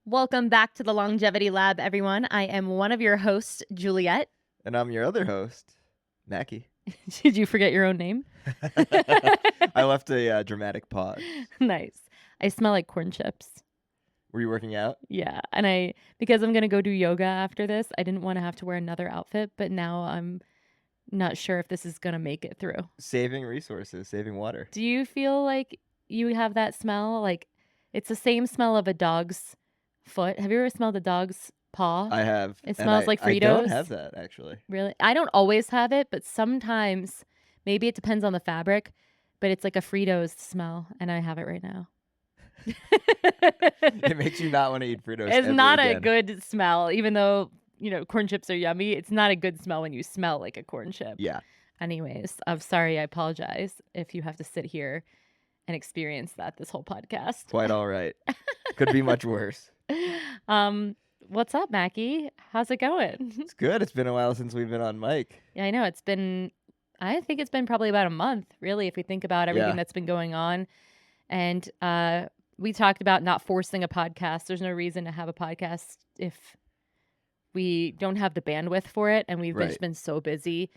Welcome back to the Longevity Lab, everyone. I am one of your hosts, Juliet. And I'm your other host, Mackie. Did you forget your own name? I left a dramatic pause. Nice. I smell like corn chips. Were you working out? Yeah. And because I'm going to go do yoga after this, I didn't want to have to wear another outfit, but now I'm not sure if this is going to make it through. Saving resources, saving water. Do you feel like you have that smell? Like it's the same smell of a dog's foot. Have you ever smelled a dog's paw? I have. It smells like Fritos. I don't have that, actually. Really? I don't always have it, but sometimes, maybe it depends on the fabric, but it's like a Fritos smell, and I have it right now. It makes you not want to eat Fritos. It's not again. a good smell, even though, corn chips are yummy. It's not a good smell when you smell like a corn chip. Yeah. Anyways, I'm sorry. I apologize if you have to sit here and experience that this whole podcast. Quite all right. Could be much worse. What's up, Mackie? How's it going? It's good. It's been a while since we've been on mic. Yeah, I know. I think it's been probably about a month, really, if we think about everything that's been going on. And we talked about not forcing a podcast. There's no reason to have a podcast if we don't have the bandwidth for it. And we've just been so busy.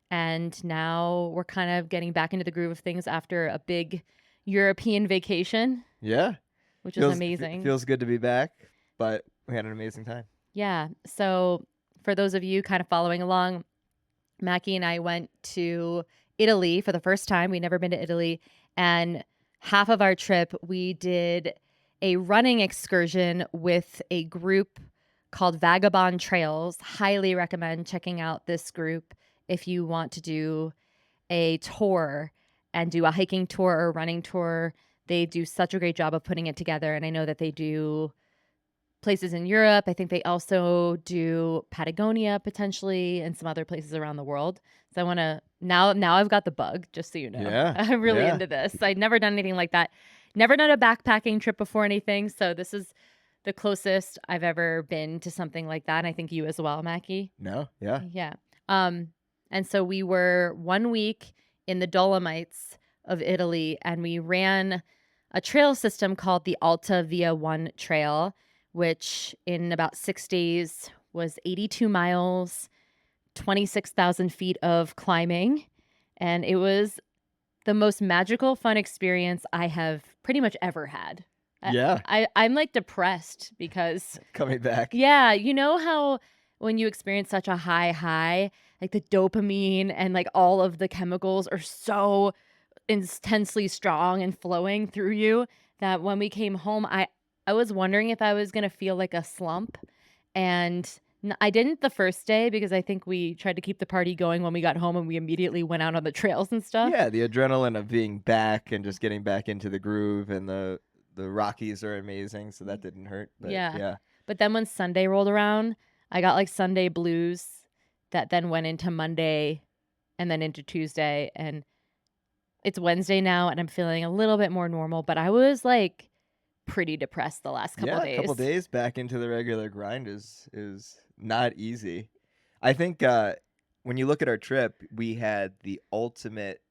And now we're kind of getting back into the groove of things after a big European vacation. Yeah. Which is amazing. Feels good to be back, but we had an amazing time. Yeah. So for those of you kind of following along, Mackie and I went to Italy for the first time. We'd never been to Italy. And half of our trip, we did a running excursion with a group called Vagabond Trails. Highly recommend checking out this group if you want to do a tour and do a hiking tour or running tour. They do such a great job of putting it together. And I know that they do places in Europe. I think they also do Patagonia potentially and some other places around the world. So I want to now I've got the bug, just so you know. Yeah. I'm really into this. I'd never done anything like that. Never done a backpacking trip before anything. So this is the closest I've ever been to something like that. And I think you as well, Mackie. No. Yeah. Yeah. And so we were 1 week in the Dolomites of Italy, and we ran a trail system called the Alta Via 1 Trail, which in about 6 days was 82 miles, 26,000 feet of climbing. And it was the most magical, fun experience I have pretty much ever had. Yeah. I'm like depressed because coming back. Yeah. You know how when you experience such a high, like the dopamine and like all of the chemicals are so intensely strong and flowing through you that when we came home, I was wondering if I was going to feel like a slump. And I didn't the first day because I think we tried to keep the party going when we got home and we immediately went out on the trails and stuff. Yeah, the adrenaline of being back and just getting back into the groove, and the Rockies are amazing, so that didn't hurt. But yeah. But then when Sunday rolled around, I got like Sunday blues that then went into Monday and then into Tuesday. And it's Wednesday now and I'm feeling a little bit more normal, but I was like pretty depressed the last couple days. A couple days back into the regular grind is not easy. I think when you look at our trip, we had the ultimate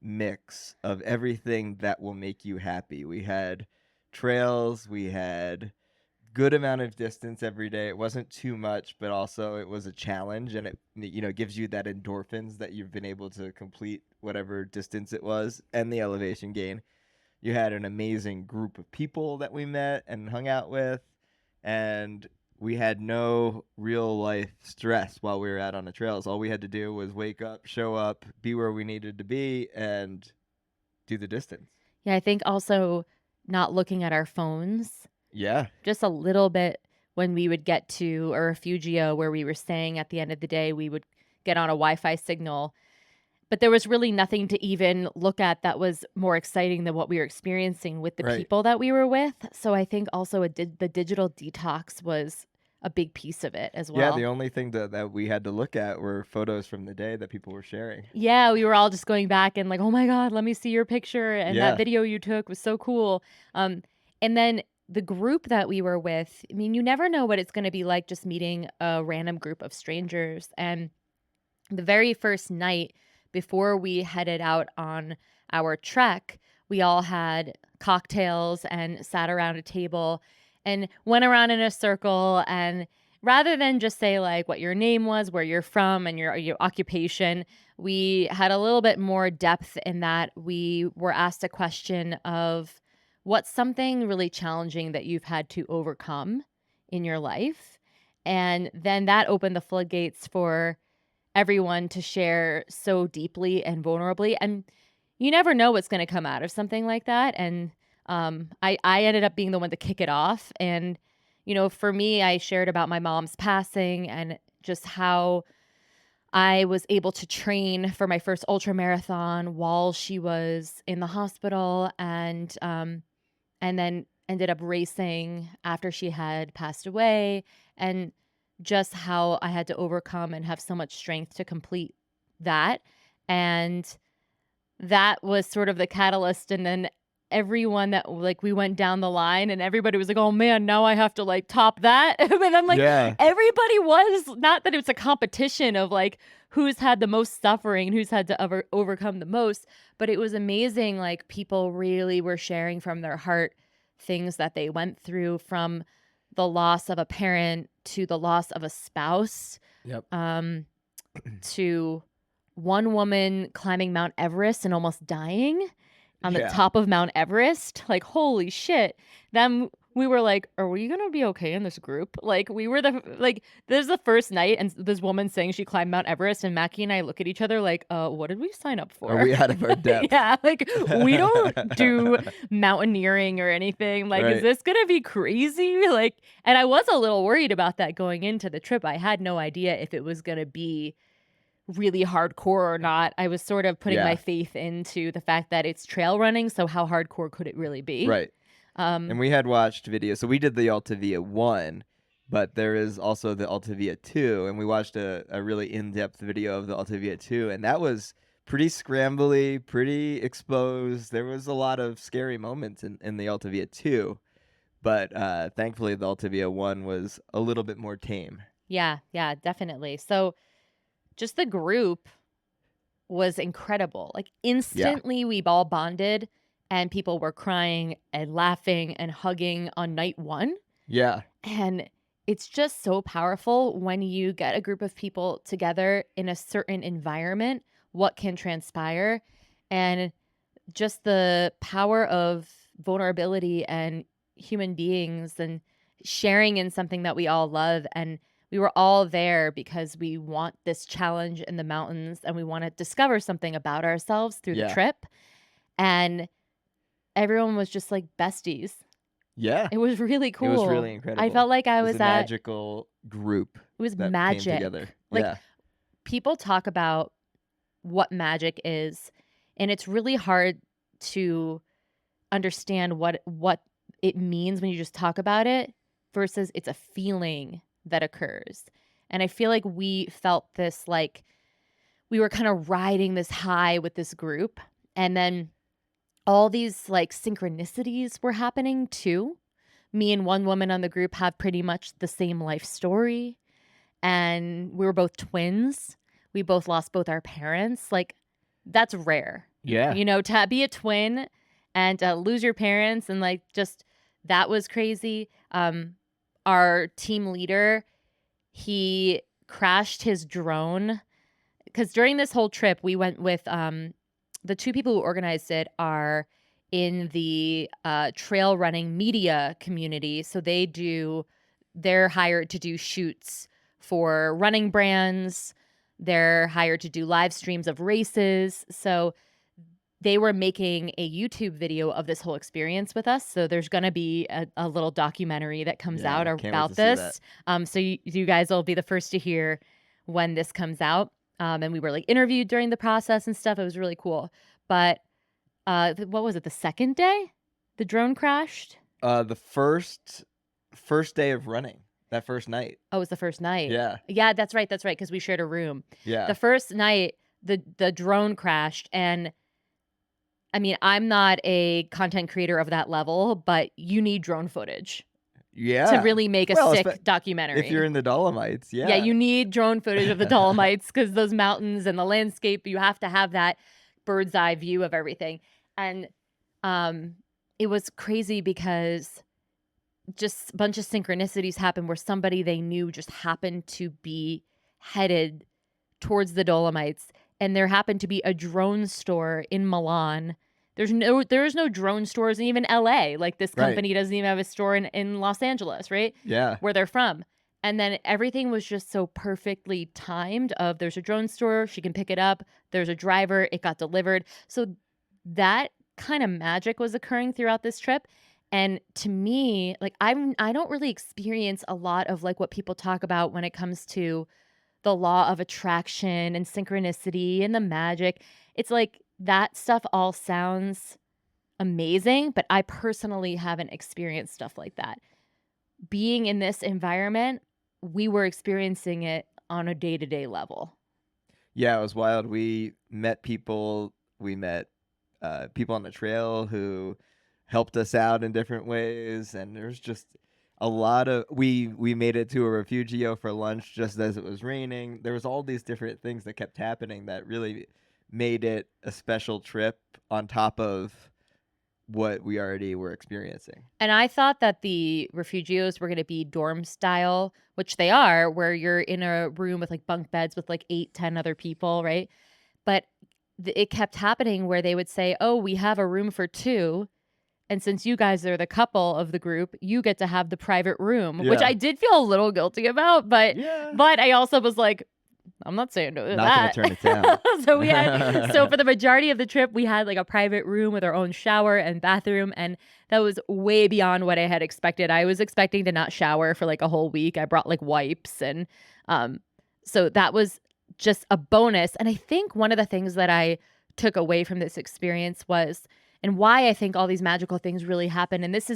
mix of everything that will make you happy. We had trails, we had good amount of distance every day. It wasn't too much, but also it was a challenge, and it gives you that endorphins that you've been able to complete whatever distance it was, and the elevation gain. You had an amazing group of people that we met and hung out with, and we had no real life stress while we were out on the trails. All we had to do was wake up, show up, be where we needed to be, and do the distance. Yeah, I think also not looking at our phones. Yeah. Just a little bit when we would get to a refugio where we were staying at the end of the day, we would get on a Wi-Fi signal. But there was really nothing to even look at that was more exciting than what we were experiencing with the people that we were with. So I think also the digital detox was a big piece of it as well. Yeah, the only thing that we had to look at were photos from the day that people were sharing. Yeah, we were all just going back and like, oh my God, let me see your picture. And that video you took was so cool. And then the group that we were with, I mean, you never know what it's going to be like just meeting a random group of strangers. And the very first night before we headed out on our trek, we all had cocktails and sat around a table and went around in a circle, and rather than just say like what your name was, where you're from, and your occupation, we had a little bit more depth in that we were asked a question of what's something really challenging that you've had to overcome in your life. And then that opened the floodgates for everyone to share so deeply and vulnerably. And you never know what's going to come out of something like that. And I ended up being the one to kick it off. And, for me, I shared about my mom's passing and just how I was able to train for my first ultra marathon while she was in the hospital, and then ended up racing after she had passed away, and just how I had to overcome and have so much strength to complete that. And that was sort of the catalyst, and then everyone that like, we went down the line and everybody was like, "Oh man, now I have to like top that." And I'm like, Yeah. everybody was, not that it was a competition of like who's had the most suffering, who's had to overcome the most, but it was amazing. Like, people really were sharing from their heart things that they went through, from the loss of a parent to the loss of a spouse, Yep. to one woman climbing Mount Everest and almost dying on the Yeah. top of Mount Everest. Like, holy shit. Then we were like, are we gonna be okay in this group? Like, we were this is the first night, and this woman saying she climbed Mount Everest, and Mackie and I look at each other like, what did we sign up Are for? we out of our depth? Yeah, like, we don't do mountaineering or anything. Like, is Right. this gonna be crazy? Like, and I was a little worried about that going into the trip. I had no idea if it was gonna be really hardcore or not. I was sort of putting my Yeah. faith into the fact that it's trail running, so how hardcore could it really be? Right. And Um, we had watched videos. So we did the Altavia 1, but there is also the Altavia 2, and we watched a really in-depth video of the Altavia 2, and that was pretty scrambly, pretty exposed. There was a lot of scary moments in the Altavia 2, but thankfully the Altavia 1 was a little bit more tame. yeah, definitely. So just the group was incredible. Like, Yeah. instantly we all bonded, and people were crying and laughing and hugging on night one. Yeah. And it's just so powerful when you get a group of people together in a certain environment, what can transpire, and just the power of vulnerability and human beings and sharing in something that we all love. And we were all there because we want this challenge in the mountains, and we want to discover something about ourselves through the Yeah. trip. And everyone was just like besties. Yeah. It was really It was really cool. I incredible. felt like I It was was a at magical group it was that came together. magic. Like, Yeah. people talk about what magic is, and it's really hard to understand what it means when you just talk about it versus it's a feeling that occurs. And I feel like we felt this, like we were kind of riding this high with this group, and then all these like synchronicities were happening too. Me and one woman on the group have pretty much the same life story, and we were both twins. We both lost both our parents. Like, that's rare. Yeah. To be a twin and lose your parents, and like, just that was crazy. Our team leader, he crashed his drone, because during this whole trip we went with the two people who organized it are in the trail running media community. So they're hired to do shoots for running brands. They're hired to do live streams of races. So they were making a YouTube video of this whole experience with us. So there's going to be a little documentary that comes out Yeah. Can't wait to about see that. this. So you guys will be the first to hear when this comes out. And we were like interviewed during the process and stuff. It was really cool. But what was it? The second day, the drone crashed. The first day of running, that first night. Oh, it was the first night. Yeah. Yeah, that's right. That's right. Because we shared a room. Yeah. The first night, the drone crashed, and I mean, I'm not a content creator of that level, but you need drone footage to Yeah. really make a Well, sick documentary. if you're in the Dolomites, Yeah, yeah. you need drone footage of the Dolomites, because those mountains and the landscape, you have to have that bird's eye view of everything. And it was crazy because just a bunch of synchronicities happened where somebody they knew just happened to be headed towards the Dolomites, and there happened to be a drone store in Milan. There's no drone stores in even LA. Like, this Right. company doesn't even have a store in Los Angeles, right? Yeah. Where they're from. And then everything was just so perfectly timed of there's a drone store, she can pick it up, there's a driver, it got delivered. So that kind of magic was occurring throughout this trip. And to me, like, I don't really experience a lot of like what people talk about when it comes to the law of attraction and synchronicity and the magic. It's like that stuff all sounds amazing, but I personally haven't experienced stuff like that. Being in this environment, we were experiencing it on a day-to-day level. Yeah, it was wild. We met people. We met people on the trail who helped us out in different ways, and there's just a lot of we made it to a refugio for lunch just as it was raining. There was all these different things that kept happening that really made it a special trip on top of what we already were experiencing. And I thought that the refugios were gonna be dorm style, which they are, where you're in a room with, like, bunk beds with, like, 8, 10 other people, right? But it kept happening where they would say, "Oh, we have a room for 2, and since you guys are the couple of the group, you get to have the private room," which Yeah. I did feel a little guilty about, but Yeah. I also was like, I'm not saying no to Not gonna that. turn it down. So for the majority of the trip, we had like a private room with our own shower and bathroom, and that was way beyond what I had expected. I was expecting to not shower for like a whole week. I brought like wipes and um so that was just a bonus. And I think one of the things that I took away from this experience was, and why I think all these magical things really happen, and this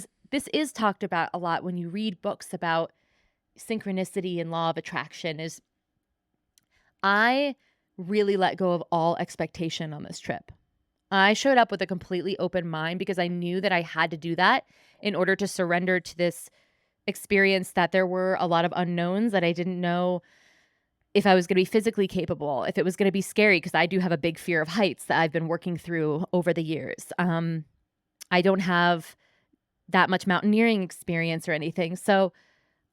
is talked about a lot when you read books about synchronicity and law of attraction, is I really let go of all expectation on this trip. I showed up with a completely open mind because I knew that I had to do that in order to surrender to this experience, that there were a lot of unknowns that I didn't know if I was going to be physically capable, if it was going to be scary, because I do have a big fear of heights that I've been working through over the years. I don't have that much mountaineering experience or anything. So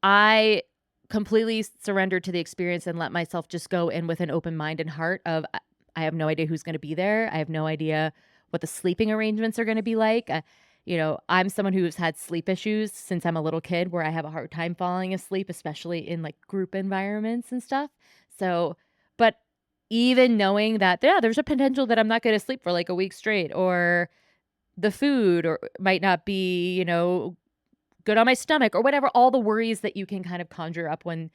I completely surrendered to the experience and let myself just go in with an open mind and heart of I have no idea who's going to be there. I have no idea what the sleeping arrangements are going to be like. I'm someone who's had sleep issues since I'm a little kid where I have a hard time falling asleep, especially in like group environments and stuff. So, but even knowing that, yeah, there's a potential that I'm not going to sleep for like a week straight, or the food or might not be, good on my stomach, or whatever, all the worries that you can kind of conjure up when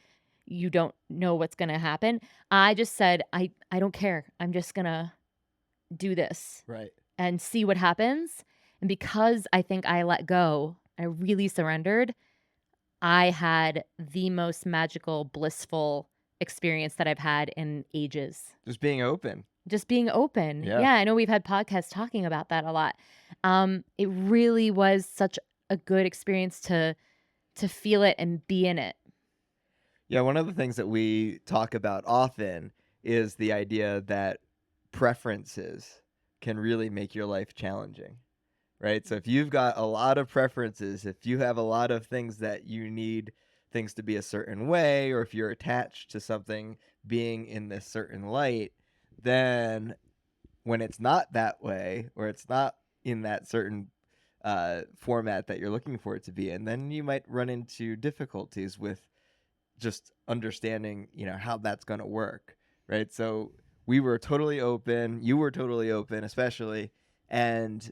you don't know what's going to happen. I just said, I don't care. I'm just going to do this Right. and see what happens. And because I think I let go, I really surrendered. I had the most magical, blissful experience that I've had in ages. Just being open. Just being open. Yeah. Yeah, I know we've had podcasts talking about that a lot. It really was such a good experience to feel it and be in it. Yeah, one of the things that we talk about often is the idea that preferences can really make your life challenging, right? So if you've got a lot of preferences, if you have a lot of things that you need things to be a certain way, or if you're attached to something being in this certain light, then when it's not that way, or it's not in that certain format that you're looking for it to be in, then you might run into difficulties with just understanding, how that's going to work, right? So we were totally open, you were totally open, especially, and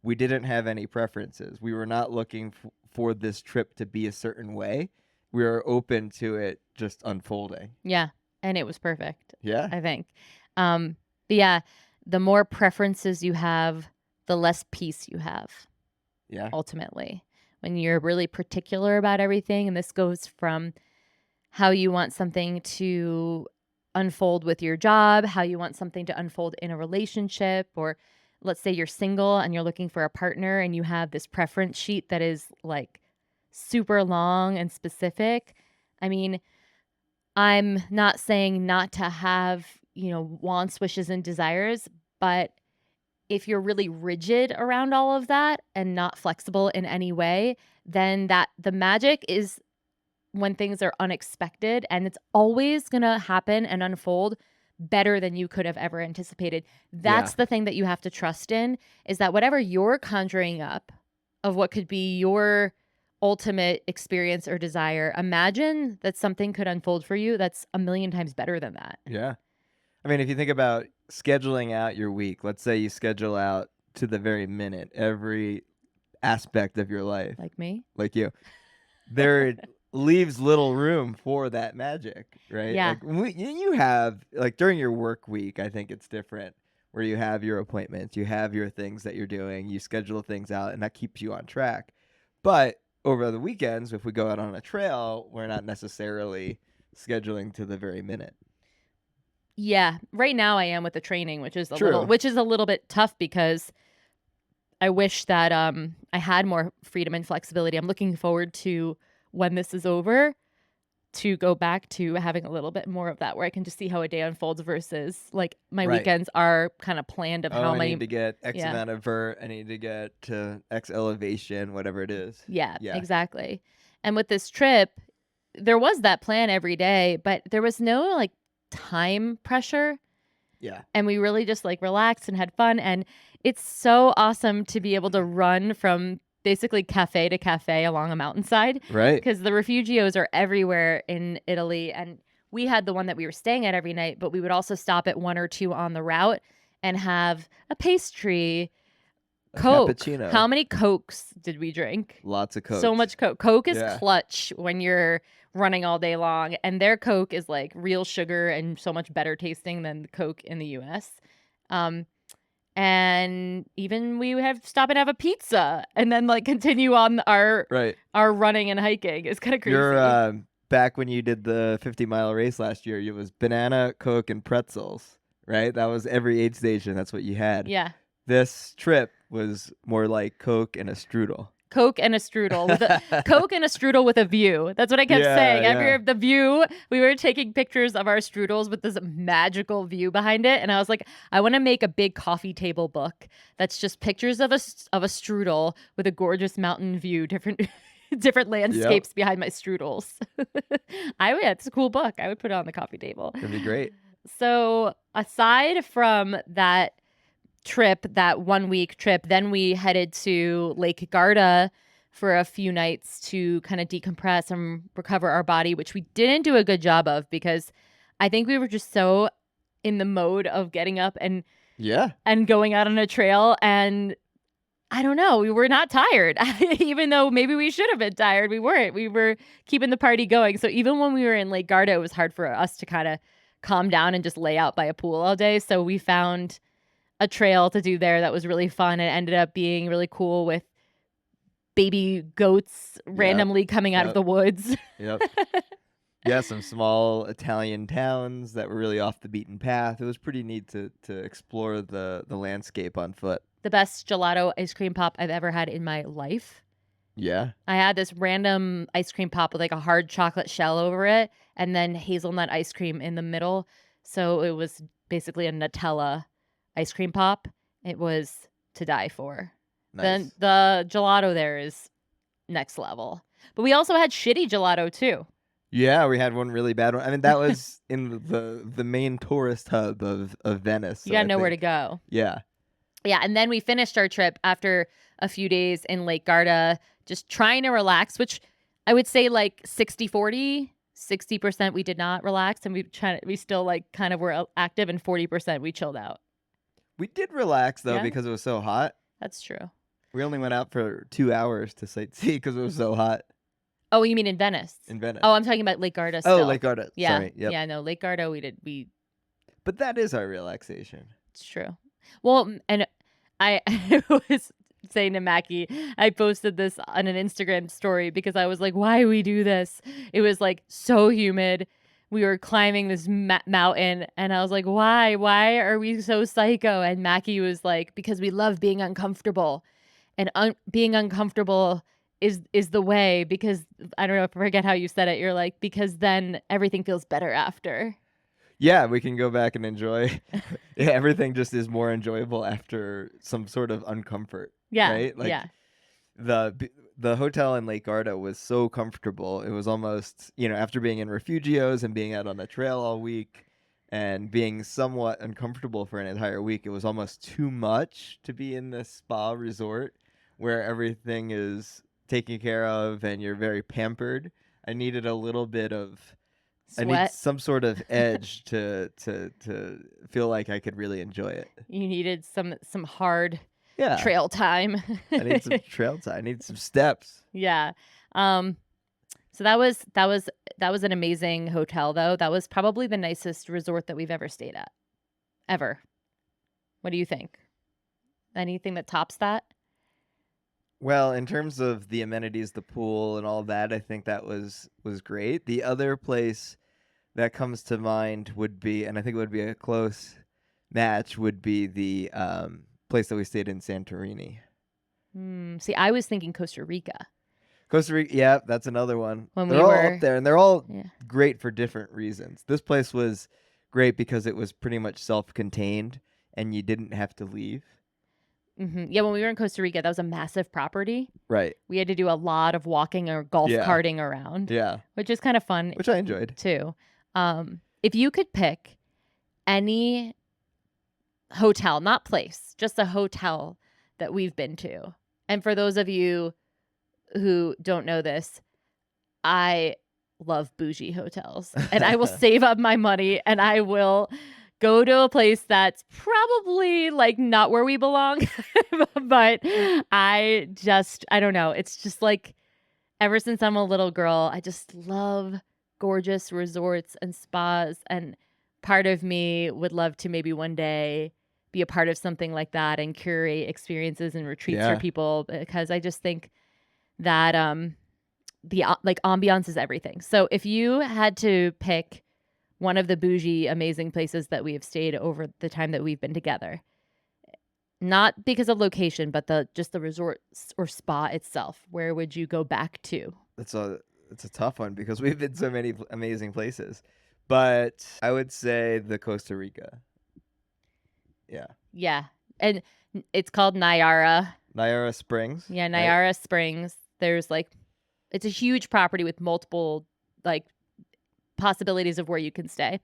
we didn't have any preferences. We were not looking for this trip to be a certain way. We were open to it just unfolding. Yeah, and it was perfect, Yeah. I think. But yeah, the more preferences you have, the less peace you have, Yeah. ultimately. When you're really particular about everything, and this goes from how you want something to unfold with your job, how you want something to unfold in a relationship, or let's say you're single and you're looking for a partner and you have this preference sheet that is like super long and specific. I mean, I'm not saying not to have, wants, wishes, and desires, but if you're really rigid around all of that and not flexible in any way, then that the magic is when things are unexpected, and it's always going to happen and unfold better than you could have ever anticipated. Yeah. That's the thing that you have to trust in, is that whatever you're conjuring up of what could be your ultimate experience or desire, imagine that something could unfold for you that's a million times better than that. Yeah. I mean, if you think about scheduling out your week, let's say you schedule out to the very minute every aspect of your life, Like me? like you, there leaves little room for that magic, right? Yeah. Like you have, like, during your work week, I think it's different, where you have your appointments, you have your things that you're doing, you schedule things out, and that keeps you on track. But over the weekends, if we go out on a trail, we're not necessarily scheduling to the very minute. Yeah. Right now I am with the training, which is True. a little bit tough because I wish that I had more freedom and flexibility. I'm looking forward to when this is over to go back to having a little bit more of that, where I can just see how a day unfolds versus like my Right. weekends are kind of planned of Oh, how I many. need to get X Yeah. amount of vert. I need to get to X elevation, whatever it is. Yeah, Yeah. exactly. And with this trip, there was that plan every day, but there was no like time pressure. Yeah. And we really just like relaxed and had fun. And it's so awesome to be able to run from basically cafe to cafe along a mountainside, Right. because the refugios are everywhere in Italy. And we had the one that we were staying at every night, but we would also stop at one or two on the route and have a pastry, A Coke. cappuccino. How many Cokes did we drink? Lots of Cokes. So much Coke. Coke is Yeah. clutch when you're running all day long, and their Coke is like real sugar and so much better tasting than the Coke in the US. And even we have stop and have a pizza and then like continue on Right. our running and hiking. It's kind of crazy. You're back when you did the 50-mile race last year, it was banana, Coke, and pretzels, right? That was every aid station. That's what you had. Yeah. This trip was more like Coke and a strudel. Coke and a strudel with a Coke and a strudel with a view. That's what I kept Yeah, saying. yeah. Every the view, we were taking pictures of our strudels with this magical view behind it, and I was like, I want to make a big coffee table book that's just pictures of a strudel with a gorgeous mountain view, different different landscapes behind my strudels. It's a cool book. I would put it on the coffee table. It'd be great. So aside from that trip, that 1 week trip, then we headed to Lake Garda for a few nights to kind of decompress and recover our body, which we didn't do a good job of because I think we were just so in the mode of getting up and going out on a trail, and I don't know, we were not tired. Even though maybe we should have been tired, we weren't. We were keeping the party going. So even when we were in Lake Garda, it was hard for us to kind of calm down and just lay out by a pool all day. So we found a trail to do there that was really fun and ended up being really cool with baby goats randomly coming out of the woods. Yep. Yeah, some small Italian towns that were really off the beaten path. It was pretty neat to explore the landscape on foot. The best gelato ice cream pop I've ever had in my life. Yeah. I had this random ice cream pop with like a hard chocolate shell over it and then hazelnut ice cream in the middle. So it was basically a Nutella ice cream pop. It was to die for. Nice. Then the gelato there is next level. But we also had shitty gelato too. Yeah, we had one really bad one. I mean, that was in the main tourist hub of Venice. You gotta know where to go. Yeah. Yeah, and then we finished our trip after a few days in Lake Garda, just trying to relax, which I would say like 60-40. 60% we did not relax, and we still like kind of were active, and 40% we chilled out. We did relax though because it was so hot. That's true. We only went out for 2 hours to sightsee because it was so hot. Oh, you mean in Venice? In Venice. Oh, I'm talking about Lake Garda still. Oh, Lake Garda. Yeah. Sorry. Yep. Yeah, no, Lake Garda we But that is our relaxation. It's true. Well, and I was saying to Mackie, I posted this on an Instagram story because I was like, why do we do this? It was like so humid. We were climbing this mountain, and I was like, why? Why are we so psycho? And Mackie was like, because we love being uncomfortable, and being uncomfortable is the way, because I don't know, I forget how you said it. You're like, because then everything feels better after. Yeah, we can go back and enjoy. Yeah, everything just is more enjoyable after some sort of uncomfort, Yeah, right? Like yeah. the hotel in Lake Garda was so comfortable. It was almost, after being in refugios and being out on the trail all week and being somewhat uncomfortable for an entire week, it was almost too much to be in this spa resort where everything is taken care of and you're very pampered. I needed a little bit of I need Sweat. some sort of edge to feel like I could really enjoy it. You needed some hard Yeah, trail time. I need some trail time. I need some steps. Yeah. Um, so that was an amazing hotel though. That was probably the nicest resort that we've ever stayed at. Ever. What do you think? Anything that tops that? Well, in terms of the amenities, the pool and all that, I think that was great. The other place that comes to mind would be, and I think it would be a close match, would be the place that we stayed in Santorini. See, I was thinking Costa Rica Costa Rica, yeah, that's another one. when They're we all up were there, and they're all yeah. great for different reasons. This place was great because it was pretty much self-contained, and you didn't have to leave. Yeah, when we were in Costa Rica, that was a massive property. Right. We had to do a lot of walking or golf Yeah. carting around, Yeah. which is kind of fun Which I enjoyed. too. If you could pick any hotel, not place, just a hotel that we've been to. And for those of you who don't know this, I love bougie hotels and I will save up my money and I will go to a place that's probably like not where we belong, but I don't know. It's just like ever since I'm a little girl, I just love gorgeous resorts and spas. And part of me would love to maybe one day be a part of something like that and curate experiences and retreats for Yeah. people because I just think that the like ambiance is everything. So if you had to pick one of the bougie amazing places that we have stayed over the time that we've been together, not because of location, but just the resort or spa itself, where would you go back to? It's a tough one because we've been so many amazing places. But I would say the Costa Rica. Yeah. Yeah. And it's called Nyara. Nyara Springs. Yeah, right? Nyara Springs. There's like it's a huge property with multiple like possibilities of where you can stay.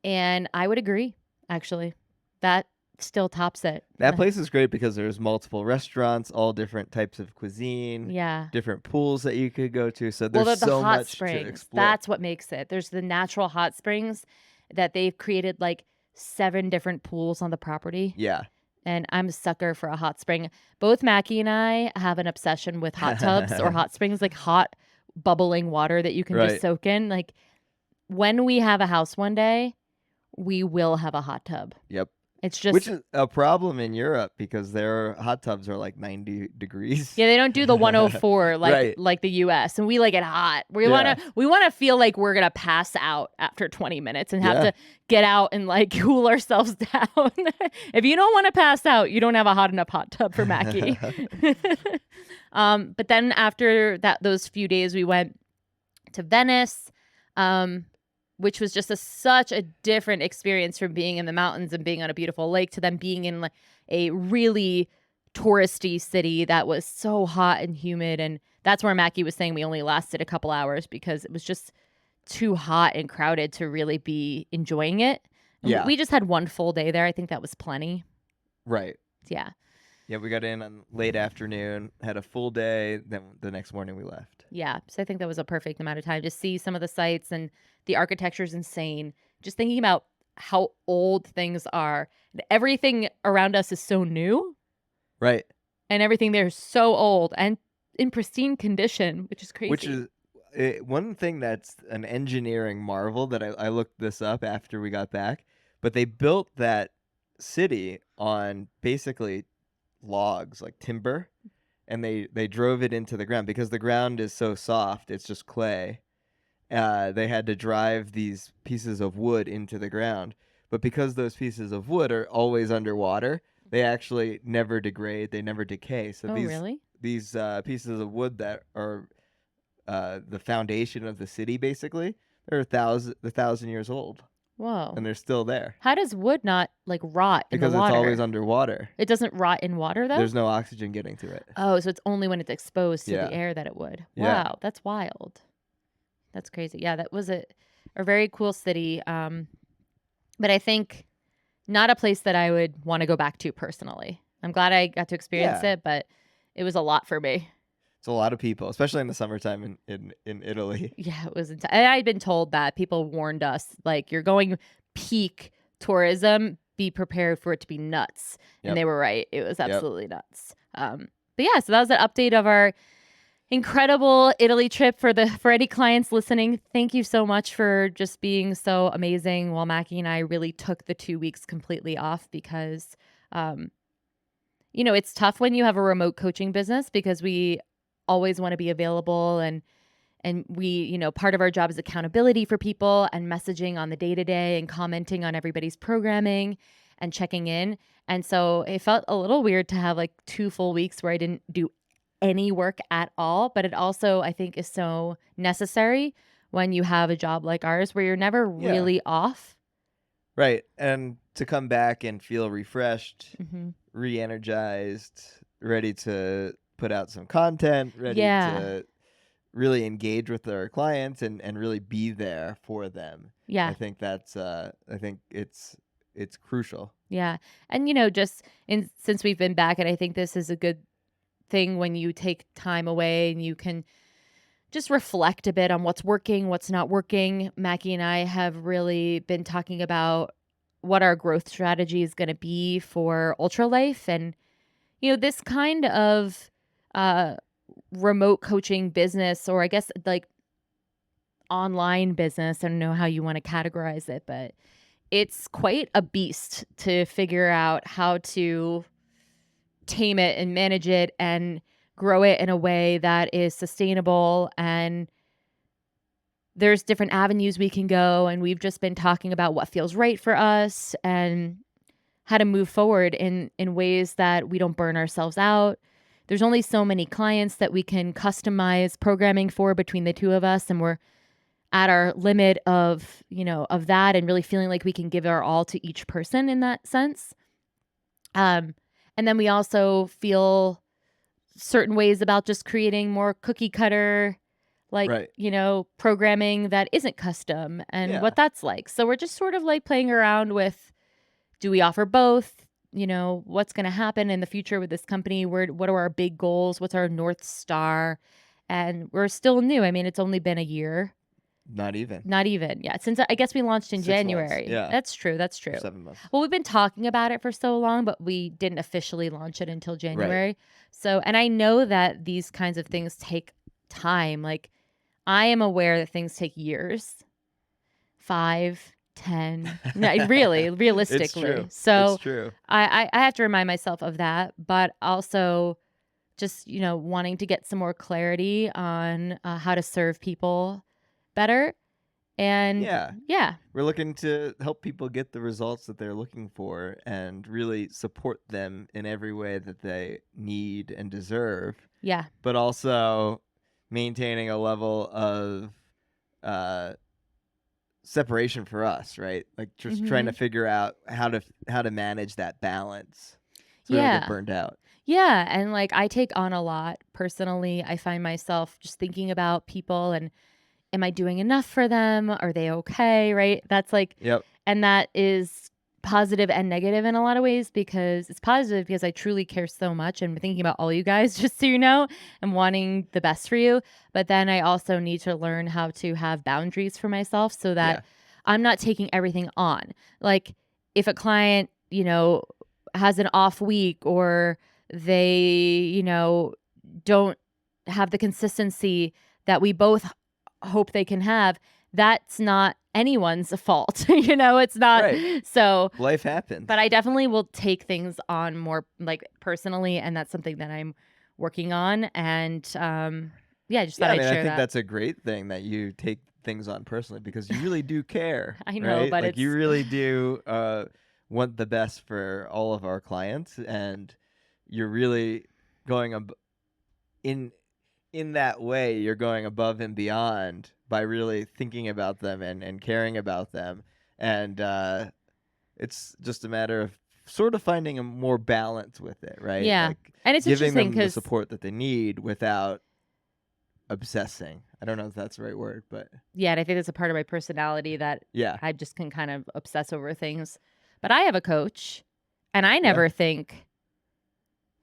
And I would agree, actually. That still tops it. That place is great because there's multiple restaurants, all different types of cuisine, Yeah. different pools that you could go to. So Well, there's the so hot much to springs. explore. That's what makes it. There's the natural hot springs that they've created like 7 different pools on the property. Yeah. And I'm a sucker for a hot spring. Both Mackie and I have an obsession with hot tubs or hot springs, like hot bubbling water that you can Right. just soak in. Like when we have a house one day, we will have a hot tub. Yep. It's just Which is a problem in Europe because their hot tubs are like 90 degrees. yeah, they don't do the 104 like Right. like the US, and we like it hot. We Yeah. want to feel like we're going to pass out after 20 minutes and have Yeah. to get out and like cool ourselves down. If you don't want to pass out, you don't have a hot enough hot tub for Mackie. But then after those few days we went to Venice, which was just such a different experience from being in the mountains and being on a beautiful lake to then being in like a really touristy city that was so hot and humid. And that's where Mackie was saying we only lasted a couple hours because it was just too hot and crowded to really be enjoying it. And Yeah. we just had one full day there. I think that was plenty. Right. Yeah. Yeah, we got in on late afternoon, had a full day, then the next morning we left. Yeah. So I think that was a perfect amount of time to see some of the sites, and the architecture is insane. Just thinking about how old things are. Everything around us is so new, Right. and everything there is so old and in pristine condition, which is crazy. Which is one thing that's an engineering marvel that I looked this up after we got back, but they built that city on basically logs, like timber, and they drove it into the ground because the ground is so soft, it's just clay. They had to drive these pieces of wood into the ground, but because those pieces of wood are always underwater, they actually never degrade, they never decay. So oh, really? these pieces of wood that are the foundation of the city, basically, They're a thousand years old, Whoa. and they're still there How does wood not like rot in the because it's always water? underwater. It doesn't rot in water though? There's no oxygen getting to it. Oh, so it's only when it's exposed to the Yeah. air that it would. Yeah. Wow, that's wild. That's crazy. Yeah, that was a very cool city. But I think not a place that I would want to go back to personally. I'm glad I got to experience Yeah. it, but it was a lot for me. It's a lot of people, especially in the summertime in Italy. Yeah, it was intense. And I'd been told that people warned us, like, you're going peak tourism, be prepared for it to be nuts. And Yep. they were right. It was Yep. absolutely nuts. But yeah, so that was an update of our incredible Italy trip for any clients listening. Thank you so much for just being so amazing. While Mackie and I really took the 2 weeks completely off because, um, it's tough when you have a remote coaching business because we always want to be available and we, part of our job is accountability for people and messaging on the day to day and commenting on everybody's programming and checking in. And so it felt a little weird to have like 2 full weeks where I didn't do any work at all. But it also, I think, is so necessary when you have a job like ours where you're never Yeah. really off. Right. And to come back and feel refreshed, Hmm. re-energized, ready to put out some content, ready Yeah. to really engage with our clients and really be there for them. Yeah. I think it's crucial. Yeah. And, since we've been back, and I think this is a good thing when you take time away and you can just reflect a bit on what's working, what's not working. Mackie and I have really been talking about what our growth strategy is going to be for Ultralife. And, this kind of uh, remote coaching business, or I guess like online business, I don't know how you want to categorize it, but it's quite a beast to figure out how to tame it and manage it and grow it in a way that is sustainable. And there's different avenues we can go, and we've just been talking about what feels right for us and how to move forward in ways that we don't burn ourselves out. There's only so many clients that we can customize programming for between the two of us, and we're at our limit of that, and really feeling like we can give our all to each person in that sense. And then we also feel certain ways about just creating more cookie cutter, like, Right. programming that isn't custom and Yeah. what that's like. So we're just sort of like playing around with, do we offer both? What's going to happen in the future with this company? What are our big goals? What's our North Star? And we're still new. I mean, it's only been a year. Not even. Not even. Yeah. Since I guess we launched in 6 months. January. Yeah. That's true. That's true. 7 months. Well, we've been talking about it for so long, but we didn't officially launch it until January. So, and I know that these kinds of things take time. Like, I am aware that things take years, 5, 10. No, really, realistically. It's true. So It's true. I have to remind myself of that, but also just, wanting to get some more clarity on how to serve people better. And Yeah. We're looking to help people get the results that they're looking for and really support them in every way that they need and deserve, yeah, but also maintaining a level of separation for us, right? Like just trying to figure out how to manage that balance so we don't yeah. get burned out. Yeah. And like I take on a lot personally. I find myself just thinking about people and am I doing enough for them? Are they okay? Right. That's like, Yep. and that is positive and negative in a lot of ways, because it's positive because I truly care so much and I'm thinking about all you guys, just so you know, and wanting the best for you. But then I also need to learn how to have boundaries for myself so that Yeah. I'm not taking everything on. Like if a client, has an off week, or they, don't have the consistency that we both hope they can have, that's not anyone's fault. It's not. Right. So Life happens. but I definitely will take things on more like personally, and that's something that I'm working on. And I just thought I'd I share think that. that's a great thing that you take things on personally because you really do care. I know, right? but like you it's really do want the best for all of our clients, and you're really going in in that way, you're going above and beyond by really thinking about them and caring about them. And it's just a matter of sort of finding a more balance with it, right? Yeah. Like And it's giving interesting them the because, support that they need without obsessing. I don't know if that's the right word, but yeah, and I think that's a part of my personality that yeah. I just can kind of obsess over things. But I have a coach, and I Yeah. never think,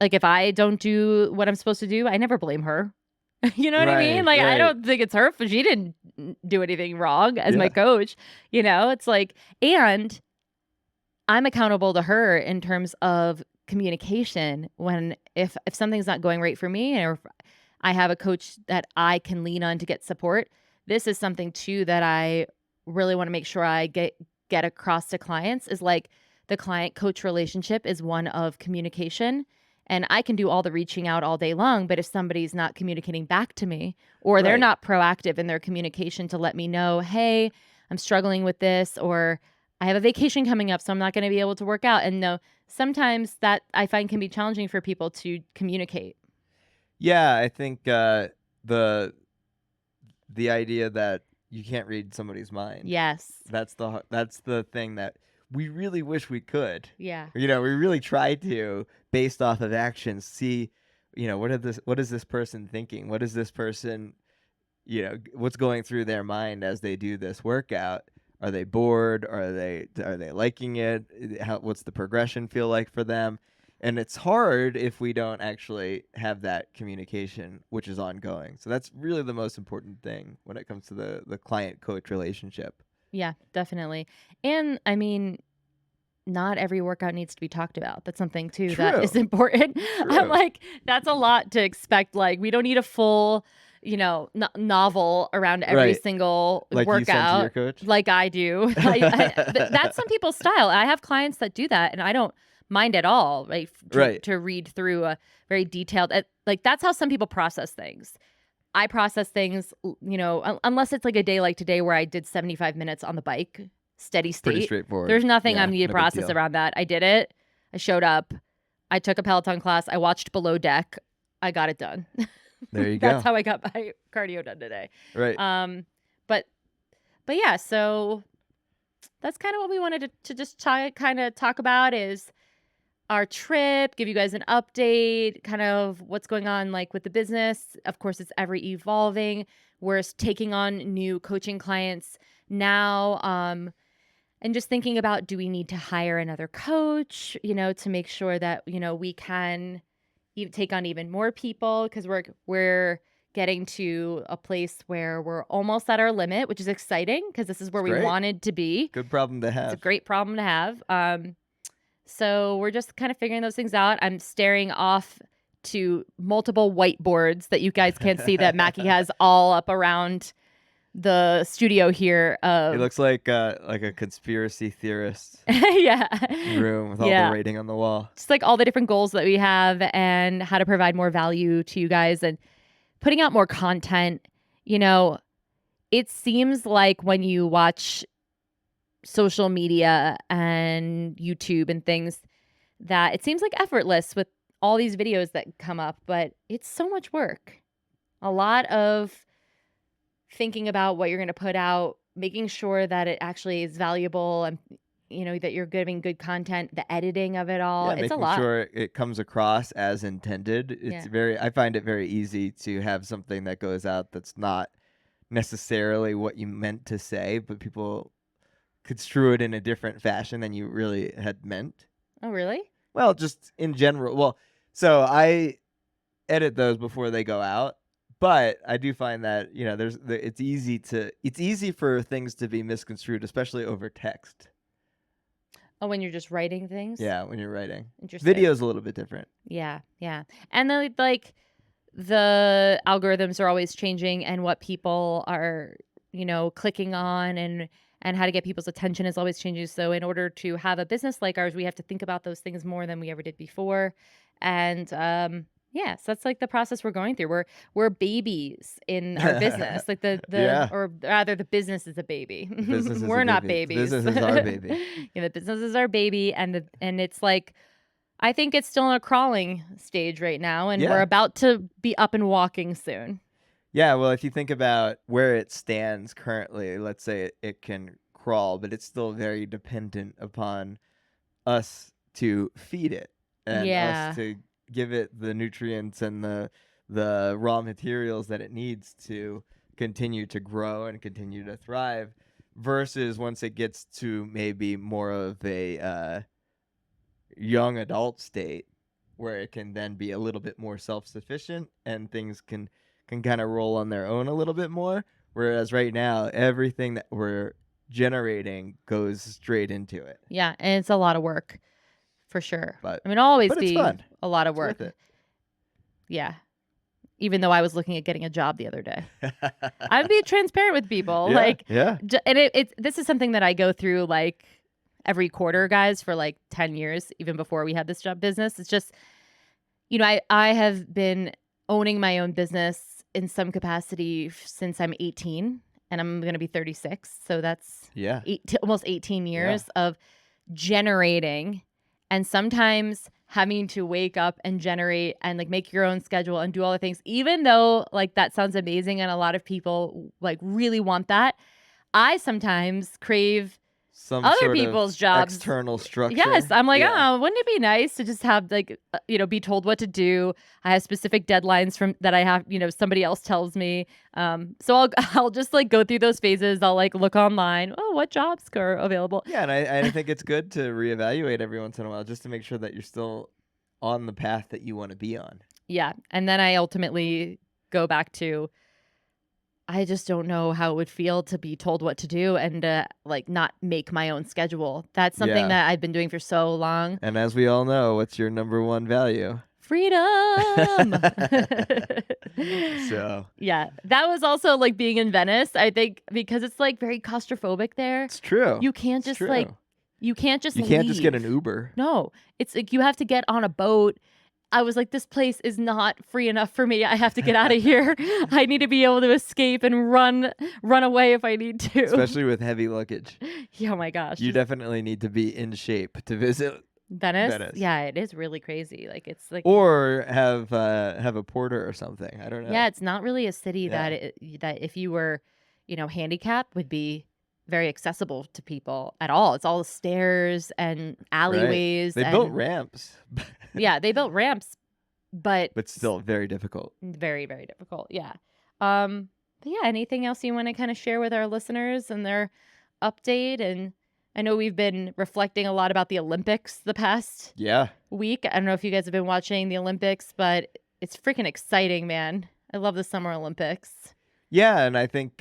like, if I don't do what I'm supposed to do, I never blame her. You know what I mean? Right, Like, I right. don't think it's her fault. She didn't do anything wrong as my Yeah. coach. It's like, and I'm accountable to her in terms of communication when if something's not going right for me, or if I have a coach that I can lean on to get support. This is something too that I really want to make sure I get across to clients, is like the client coach relationship is one of communication. And I can do all the reaching out all day long, but if somebody's not communicating back to me, or they're Right. not proactive in their communication to let me know, hey, I'm struggling with this, or I have a vacation coming up, so I'm not going to be able to work out. And no, sometimes that I find can be challenging for people to communicate. Yeah, I think the the idea that you can't read somebody's mind. Yes. That's the thing that we really wish we could. Yeah. We really try to, based off of actions, see, what is this person thinking? What is this person, what's going through their mind as they do this workout? Are they bored? Are they liking it? What's the progression feel like for them? And it's hard if we don't actually have that communication, which is ongoing. So that's really the most important thing when it comes to the client coach relationship. Yeah, definitely. And I mean, not every workout needs to be talked about. That's something too that is True. important. I'm True. like, that's a lot to expect. Like, we don't need a full, novel around every Right. single Like you sent to your workout coach? like I do. That's some people's style. I have clients that do that, and I don't mind at all. Right, Right. to read through a very detailed, like that's how some people process things. I process things, unless it's like a day like today where I did 75 minutes on the bike, steady Pretty state. straightforward. There's nothing I Yeah, need to no big process deal. around that. I did it. I showed up. I took a Peloton class. I watched Below Deck. I got it done. There you That's go. how I got my cardio done today. Right. But but yeah, so that's kind of what we wanted to just kind of talk about, is our trip, give you guys an update, kind of what's going on like with the business. Of course, it's ever evolving. We're taking on new coaching clients now. And just thinking about, do we need to hire another coach, to make sure that, we can take on even more people, because we're getting to a place where we're almost at our limit, which is exciting because this is It's where we great. wanted to be. Good problem to It's a have. great problem to have. So we're just kind of figuring those things out. I'm staring off to multiple whiteboards that you guys can't see that Mackie has all up around the studio here. It looks like a conspiracy theorist Yeah. room with all the Yeah. writing on the wall. Just like all the different goals that we have and how to provide more value to you guys and putting out more content. It seems like when you watch social media and YouTube and things, that it seems like effortless with all these videos that come up, but it's so much work. A lot of thinking about what you're going to put out, making sure that it actually is valuable, and that you're giving good content, the editing of it all. Yeah, It's a making lot. sure it comes across as intended. Yeah. I find it very easy to have something that goes out that's not necessarily what you meant to say, but people construe it in a different fashion than you really had meant. Oh, really? Well, just in general. Well, so I edit those before they go out, but I do find that, it's easy for things to be misconstrued, especially over text. Oh, when you're just writing things? Yeah, when you're writing. Interesting. Video's a little bit different. Yeah, yeah. And then like the algorithms are always changing, and what people are, clicking on, and how to get people's attention is always changing. So in order to have a business like ours, we have to think about those things more than we ever did before. And yeah, so that's like the process we're going through. We're babies in our business. Like Yeah. or rather the business is a baby. Business is We're a not baby. The babies. business is our baby. Yeah, the business is our baby, and it's like, I think it's still in a crawling stage right now, and Yeah. we're about to be up and walking soon. Yeah, well, if you think about where it stands currently, let's say it can crawl, but it's still very dependent upon us to feed it and us Yeah. to give it the nutrients and the raw materials that it needs to continue to grow and continue to thrive versus once it gets to maybe more of a young adult state where it can then be a little bit more self-sufficient and things can kind of roll on their own a little bit more, whereas right now everything that we're generating goes straight into it. Yeah, and it's a lot of work for sure. but I mean, it'll always but it's be fun. a lot of It's worth work. it. Yeah. Even though I was looking at getting a job the other day. I'm being transparent with people. Yeah, Like, yeah. and it's this is something that I go through like every quarter, guys, for like 10 years, even before we had this job business. It's just, I have been owning my own business in some capacity since I'm 18 and I'm going to be 36. So that's Yeah, almost 18 yeah. years of generating and sometimes having to wake up and generate and like make your own schedule and do all the things, even though like that sounds amazing and a lot of people like really want that. I sometimes crave Some other sort of people's jobs. external Yes, structure. I'm like, Yeah. oh, wouldn't it be nice to just have like, be told what to do? I have specific deadlines from that I have, somebody else tells me. So I'll I'll just like go through those phases. I'll like look online. Oh, what jobs are available? Yeah, and I think it's good to reevaluate every once in a while just to make sure that you're still on the path that you want to be on. Yeah, and then I ultimately go back to I just don't know how it would feel to be told what to do and like not make my own schedule. That's something Yeah. that I've been doing for so long. And as we all know, what's your number one value? Freedom. So, Yeah, that was also like being in Venice. I think because it's like very claustrophobic there. it's true. You can't It's just like true. you can't just You can't just get an leave. Uber. No, it's like you have to get on a boat. I was like, this place is not free enough for me. I have to get out of here. I need to be able to escape and run away if I need to. Especially with heavy luggage. Yeah, oh my gosh. You Just definitely need to be in shape to visit Venice. Venice. Yeah, it is really crazy. Like it's like Or have a porter or something. I don't know. yeah, it's not really a city that Yeah. that if you were, handicapped would be very accessible to people at all. It's all stairs and Right. alleyways They built and ramps, yeah, they built ramps, but but still very difficult. very, very difficult. Yeah. But yeah, anything else you want to kind of share with our listeners and their update? And I know we've been reflecting a lot about the Olympics the past Yeah. week. I don't know if you guys have been watching the Olympics, but it's freaking exciting, man. I love the Summer Olympics. Yeah, and I think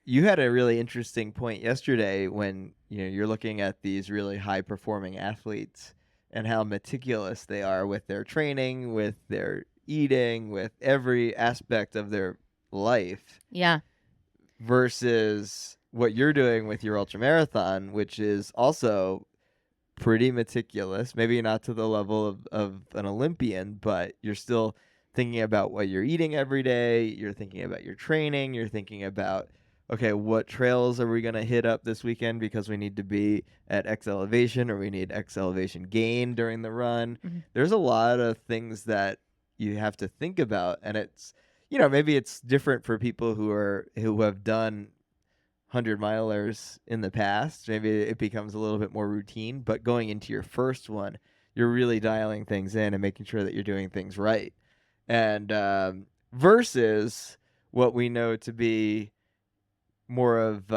you had a really interesting point yesterday when you're looking at these really high performing athletes and how meticulous they are with their training, with their eating, with every aspect of their life Yeah. versus what you're doing with your ultramarathon, which is also pretty meticulous, maybe not to the level of an Olympian, but you're still thinking about what you're eating every day. You're thinking about your training. You're thinking about, okay, what trails are we going to hit up this weekend because we need to be at X elevation or we need X elevation gain during the run. Mhm. There's a lot of things that you have to think about. And it's, maybe it's different for people who have done 100-milers in the past. Maybe it becomes a little bit more routine, but going into your first one, you're really dialing things in and making sure that you're doing things right. And versus what we know to be more of,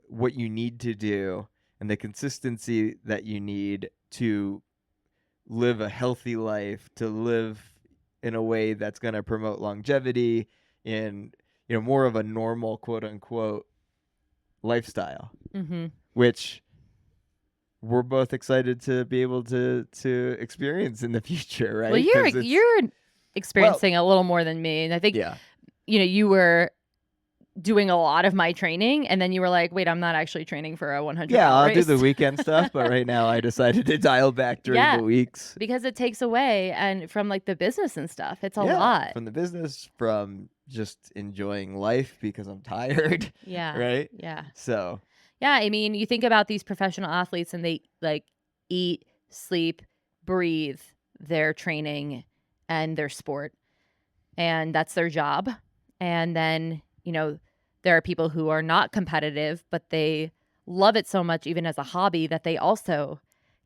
what you need to do and the consistency that you need to live a healthy life, to live in a way that's going to promote longevity in, more of a normal, quote unquote, lifestyle, Mhm. which we're both excited to be able to experience in the future, right? Well, you're 'Cause it's you're well, experiencing a little more than me. And I think yeah. you were doing a lot of my training and then you were like, "Wait, I'm not actually training for a 100 Yeah, mile I'll do race." the weekend stuff, but right now I decided to dial back during Yeah, the weeks. because it takes away and from like the business and stuff. It's a Yeah, lot. from the business, from just enjoying life because I'm tired, Yeah. right? Yeah. So, Yeah, I mean, you think about these professional athletes and they like eat, sleep, breathe their training and their sport and that's their job. And then, there are people who are not competitive, but they love it so much, even as a hobby, that they also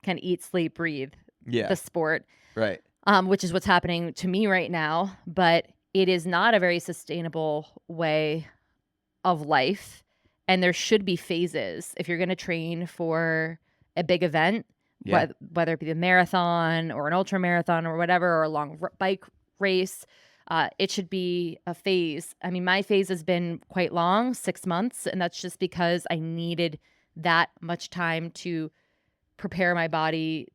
can eat, sleep, breathe the Yeah. sport, Right. which is what's happening to me right now. But it is not a very sustainable way of life. And there should be phases if you're going to train for a big event, Yeah. whether it be a marathon or an ultra marathon or whatever, or a long bike race. It should be a phase. I mean, my phase has been quite long, 6 months, and that's just because I needed that much time to prepare my body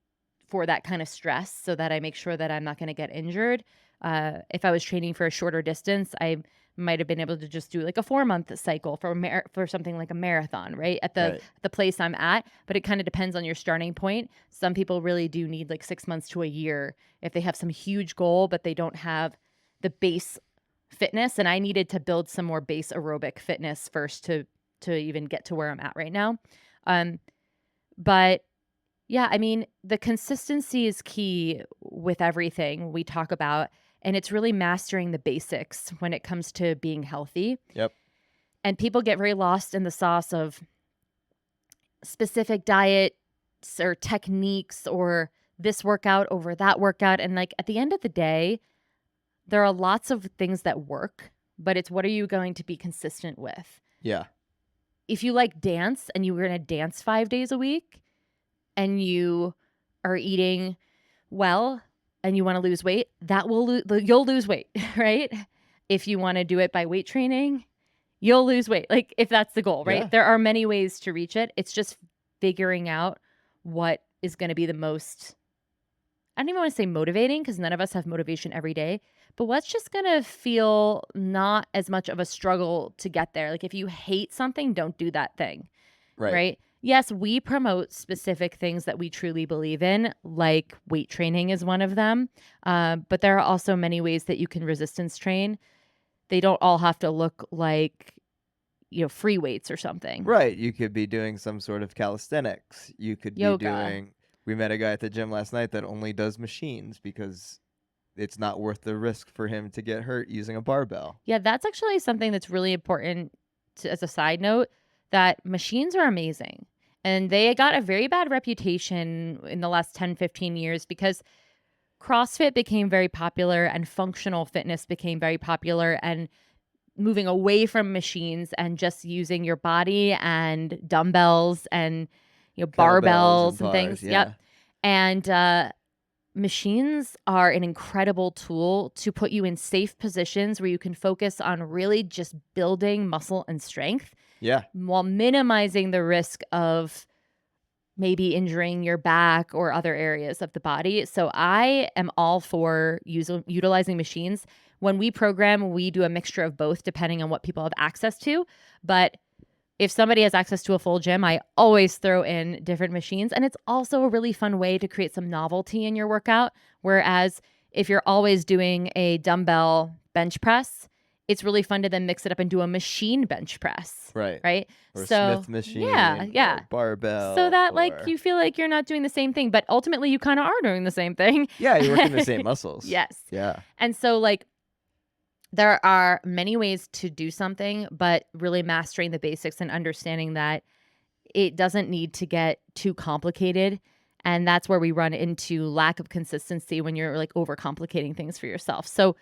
for that kind of stress so that I make sure that I'm not going to get injured. If I was training for a shorter distance, I might have been able to just do like a 4-month cycle for something like a marathon, right? At Right. the place I'm at, but it kind of depends on your starting point. Some people really do need like 6 months to a year if they have some huge goal, but they don't have the base fitness. And I needed to build some more base aerobic fitness first to even get to where I'm at right now. But yeah, I mean, the consistency is key with everything we talk about, and it's really mastering the basics when it comes to being healthy. Yep. And people get very lost in the sauce of specific diets or techniques or this workout over that workout. And like at the end of the day, there are lots of things that work, but it's what are you going to be consistent with? Yeah. If you like dance and you were going to dance 5 days a week, and you are eating well and you want to lose weight, you'll lose weight, right? If you want to do it by weight training, you'll lose weight. Like if that's the goal, right? Yeah. There are many ways to reach it. It's just figuring out what is going to be the most, I don't even want to say motivating because none of us have motivation every day, but what's just going to feel not as much of a struggle to get there. Like if you hate something, don't do that thing. Right? Yes, we promote specific things that we truly believe in, like weight training is one of them. But there are also many ways that you can resistance train. They don't all have to look like, free weights or something. Right. You could be doing some sort of calisthenics. You could be Yoga. we met a guy at the gym last night that only does machines because it's not worth the risk for him to get hurt using a barbell. Yeah, that's actually something that's really important as a side note, that machines are amazing. And they got a very bad reputation in the last 10, 15 years because CrossFit became very popular and functional fitness became very popular, and moving away from machines and just using your body and dumbbells and Kettlebells and barbells and bars. things. Yep. Yeah. And machines are an incredible tool to put you in safe positions where you can focus on really just building muscle and strength Yeah. while minimizing the risk of maybe injuring your back or other areas of the body. So I am all for utilizing machines. When we program, we do a mixture of both depending on what people have access to. But if somebody has access to a full gym, I always throw in different machines. And it's also a really fun way to create some novelty in your workout. Whereas if you're always doing a dumbbell bench press, it's really fun to then mix it up and do a machine bench press. Right. Right. Or So Smith machine. yeah. Or barbell. So that or... you feel like you're not doing the same thing, but ultimately you kind of are doing the same thing. Yeah, you're working the same muscles. Yes. Yeah. And so there are many ways to do something, but really mastering the basics and understanding that it doesn't need to get too complicated. And that's where we run into lack of consistency when you're overcomplicating things for yourself. So,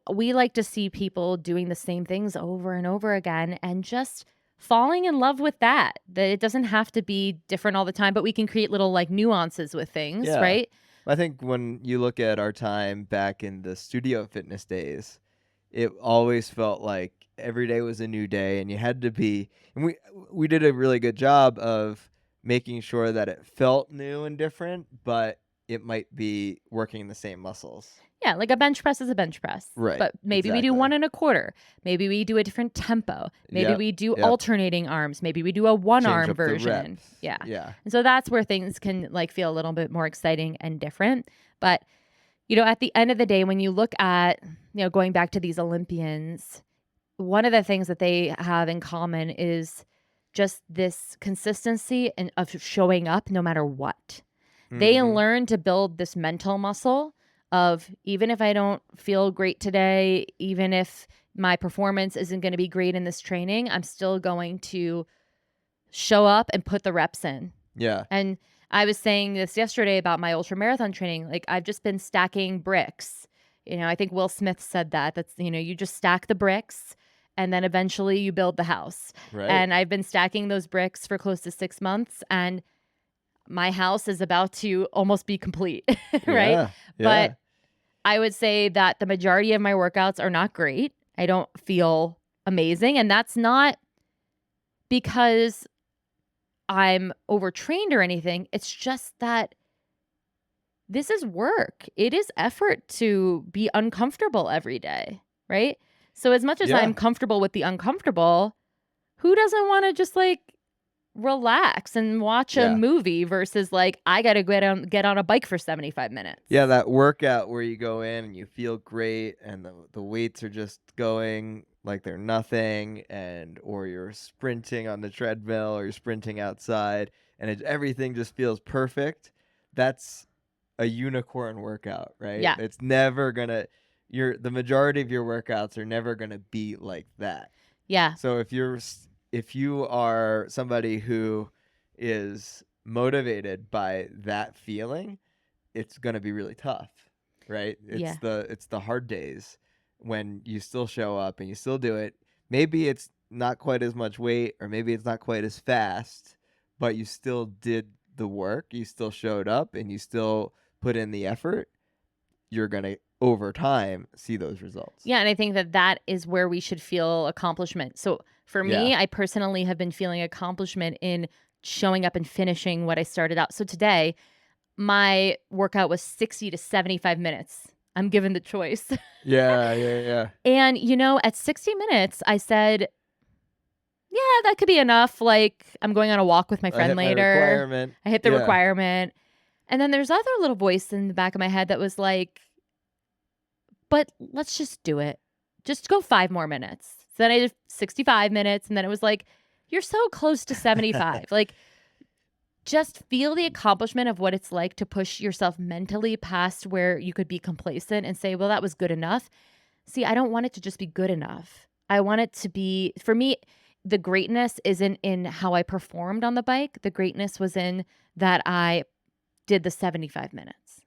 we like to see people doing the same things over and over again and just falling in love with that it doesn't have to be different all the time, but we can create little nuances with things, Yeah. right? I think when you look at our time back in the studio fitness days, it always felt like every day was a new day, and you had to be. And we did a really good job of making sure that it felt new and different, but it might be working the same muscles. Yeah, like a bench press is a bench press. Right. But maybe we do 1.25. Maybe we do a different tempo. Maybe we do alternating arms. Maybe we do a one-arm version. Yeah. Yeah. And so that's where things can feel a little bit more exciting and different. But, at the end of the day, when you look at, going back to these Olympians, one of the things that they have in common is just this consistency and of showing up no matter what. They learn to build this mental muscle of, even if I don't feel great today, even if my performance isn't going to be great in this training, I'm still going to show up and put the reps in. Yeah. And I was saying this yesterday about my ultra marathon training. Like, I've just been stacking bricks. I think Will Smith said that. That's, you just stack the bricks and then eventually you build the house. Right. And I've been stacking those bricks for close to 6 months, and my house is about to almost be complete, right? Yeah. But Yeah. I would say that the majority of my workouts are not great. I don't feel amazing. And that's not because I'm overtrained or anything. It's just that this is work. It is effort to be uncomfortable every day, right? So as much as I'm Yeah. comfortable with the uncomfortable, who doesn't want to just like relax and watch a Yeah. movie versus like I got to get on a bike for 75 minutes? Yeah, that workout where you go in and you feel great and the weights are just going like they're nothing, and or you're sprinting on the treadmill or you're sprinting outside and everything just feels perfect. That's a unicorn workout, right? Yeah. It's never gonna the majority of your workouts are never gonna be like that. Yeah. So if you are somebody who is motivated by that feeling, it's gonna be really tough, right? Yeah. It's the hard days when you still show up and you still do it. Maybe it's not quite as much weight, or maybe it's not quite as fast, but you still did the work. You still showed up and you still put in the effort. You're gonna over time see those results. Yeah, and I think that that is where we should feel accomplishment. So for Yeah. me, I personally have been feeling accomplishment in showing up and finishing what I started out. So today, my workout was 60 to 75 minutes. I'm given the choice. Yeah, yeah, yeah. And, at 60 minutes, I said, yeah, that could be enough. Like, I'm going on a walk with my I friend hit my later. requirement. I hit the Yeah. requirement. And then there's other little voice in the back of my head that was like, but let's just do it. Just go 5 more minutes. So then I did 65 minutes, and then it was like, you're so close to 75. Like, just feel the accomplishment of what it's like to push yourself mentally past where you could be complacent and say, well, that was good enough. See, I don't want it to just be good enough. I want it to be, for me, the greatness isn't in how I performed on the bike. The greatness was in that I did the 75 minutes.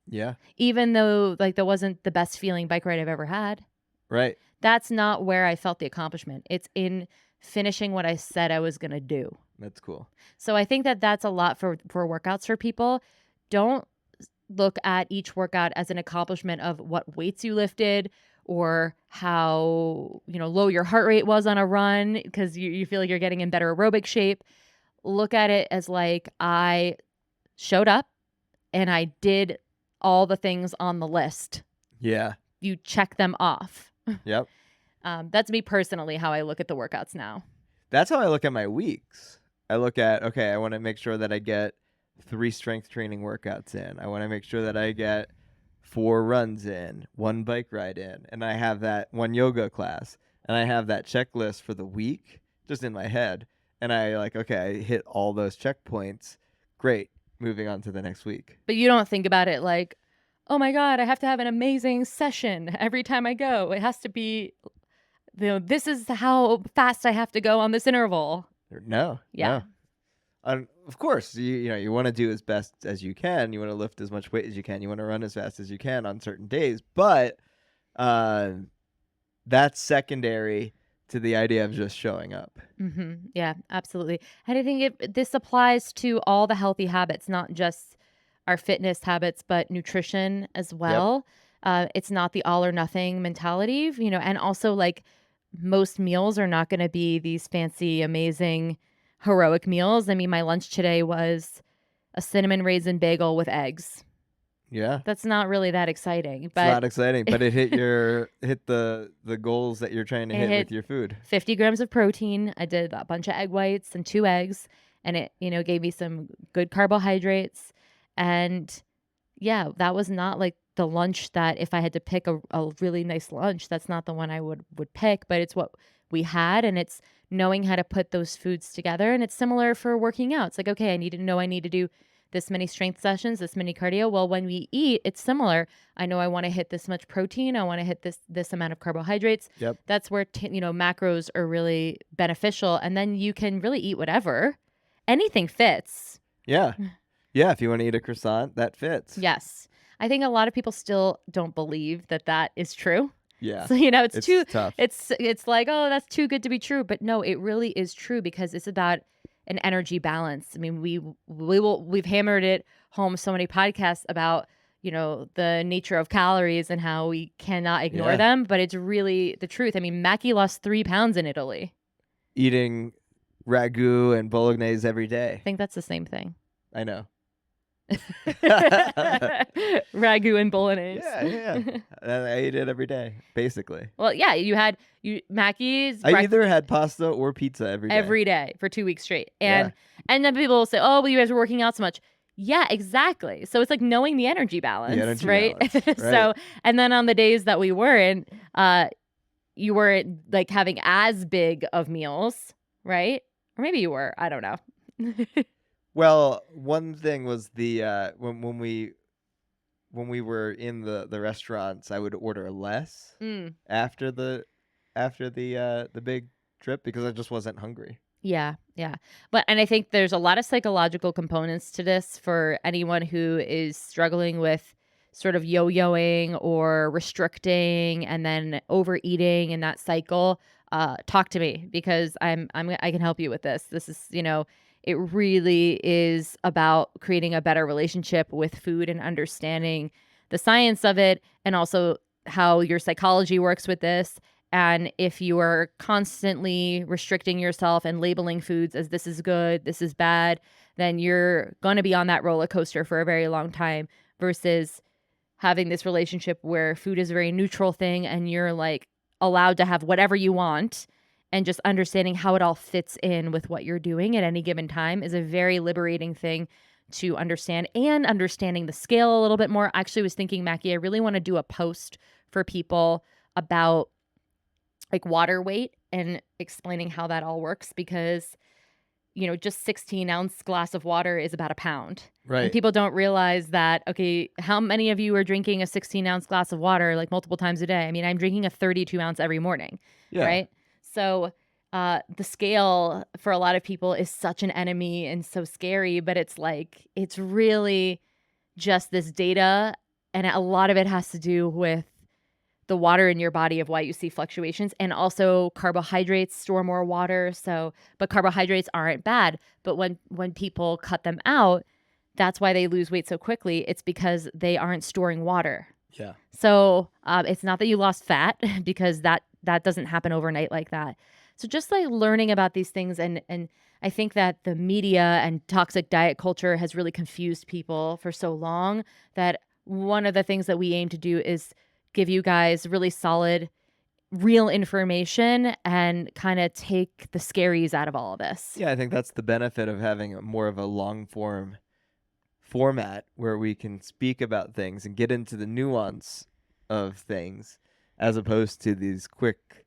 Yeah. Even though like that wasn't the best feeling bike ride I've ever had. Right. That's not where I felt the accomplishment. It's in finishing what I said I was going to do. That's cool. So I think that that's a lot for workouts for people. Don't look at each workout as an accomplishment of what weights you lifted or how, low your heart rate was on a run because you feel like you're getting in better aerobic shape. Look at it as like I showed up and I did all the things on the list. Yeah. You check them off. Yep. That's me personally, how I look at the workouts now. That's how I look at my weeks. I look at, okay, I want to make sure that I get 3 strength training workouts in. I want to make sure that I get 4 runs in, 1 bike ride in, and I have that 1 yoga class, and I have that checklist for the week just in my head. And I like, okay, I hit all those checkpoints. Great. Moving on to the next week. But you don't think about it like, oh my God, I have to have an amazing session every time I go. It has to be, this is how fast I have to go on this interval. No. Yeah. No. Of course, you want to do as best as you can. You want to lift as much weight as you can. You want to run as fast as you can on certain days. But that's secondary to the idea of just showing up. Mm-hmm. Yeah, absolutely. And I think this applies to all the healthy habits, not just our fitness habits, but nutrition as well. It's not the all or nothing mentality, and also like most meals are not going to be these fancy, amazing, heroic meals. I mean, my lunch today was a cinnamon raisin bagel with eggs. Yeah. That's not really that exciting, It's but not exciting, but it hit the goals that you're trying to It hit hit with your food. 50 grams of protein. I did a bunch of egg whites and 2 eggs, and it, gave me some good carbohydrates. And yeah, that was not like the lunch that if I had to pick a really nice lunch, that's not the one I would pick, but it's what we had, and it's knowing how to put those foods together. And it's similar for working out. It's like, okay, I need to do this many strength sessions, this many cardio. Well, when we eat, it's similar. I know I want to hit this much protein. I want to hit this amount of carbohydrates. Yep. That's where macros are really beneficial, and then you can really eat whatever. Anything fits. Yeah. Yeah. If you want to eat a croissant, that fits. Yes. I think a lot of people still don't believe that is true. Yeah. So, it's too tough. it's like, oh, that's too good to be true. But no, it really is true because it's about an energy balance. I mean, we've hammered it home so many podcasts about, the nature of calories and how we cannot ignore them, but it's really the truth. I mean, Mackie lost 3 pounds in Italy. Eating ragu and bolognese every day. I think that's the same thing. I know. Ragu and bolognese. Yeah. And I eat it every day, basically. Well, yeah, Mackey's. I either had pasta or pizza every day. Every day for 2 weeks straight. And then people will say, oh, well, you guys are working out so much. Yeah, exactly. So it's like knowing the energy balance, right? Balance, right. So, and then on the days that we weren't, you weren't like having as big of meals, right? Or maybe you were. I don't know. Well, one thing was the when we were in the restaurants, I would order less after the big trip because I just wasn't hungry. Yeah. And I think there's a lot of psychological components to this for anyone who is struggling with sort of yo-yoing or restricting and then overeating in that cycle. Talk to me because I can help you with this. This is, it really is about creating a better relationship with food and understanding the science of it and also how your psychology works with this. And if you are constantly restricting yourself and labeling foods as this is good, this is bad, then you're going to be on that roller coaster for a very long time versus having this relationship where food is a very neutral thing and you're like allowed to have whatever you want. And just understanding how it all fits in with what you're doing at any given time is a very liberating thing to understand, and understanding the scale a little bit more. I actually was thinking, Mackie, I really want to do a post for people about like water weight and explaining how that all works because, just 16-ounce glass of water is about a pound. Right. And people don't realize that, okay, how many of you are drinking a 16-ounce glass of water like multiple times a day? I mean, I'm drinking a 32-ounce every morning, right? So the scale for a lot of people is such an enemy and so scary, but it's like, it's really just this data. And a lot of it has to do with the water in your body of why you see fluctuations, and also carbohydrates store more water. But carbohydrates aren't bad. But when people cut them out, that's why they lose weight so quickly. It's because they aren't storing water. Yeah. So it's not that you lost fat because that doesn't happen overnight like that. So just like learning about these things, and I think that the media and toxic diet culture has really confused people for so long that one of the things that we aim to do is give you guys really solid, real information and kind of take the scaries out of all of this. Yeah, I think that's the benefit of having more of a long form format where we can speak about things and get into the nuance of things as opposed to these quick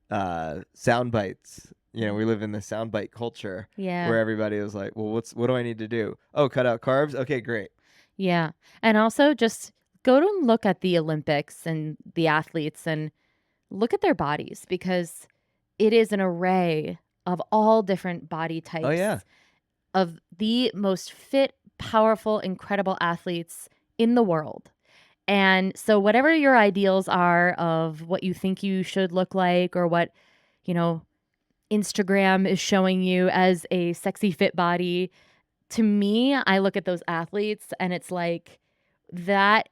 sound bites. We live in the soundbite culture where everybody is like, well, what do I need to do? Oh, cut out carbs? Okay, great. Yeah. And also just go to look at the Olympics and the athletes and look at their bodies because it is an array of all different body types. Oh, yeah. Of the most fit, powerful, incredible athletes in the world. And so whatever your ideals are of what you think you should look like or what, Instagram is showing you as a sexy fit body, to me, I look at those athletes and it's like that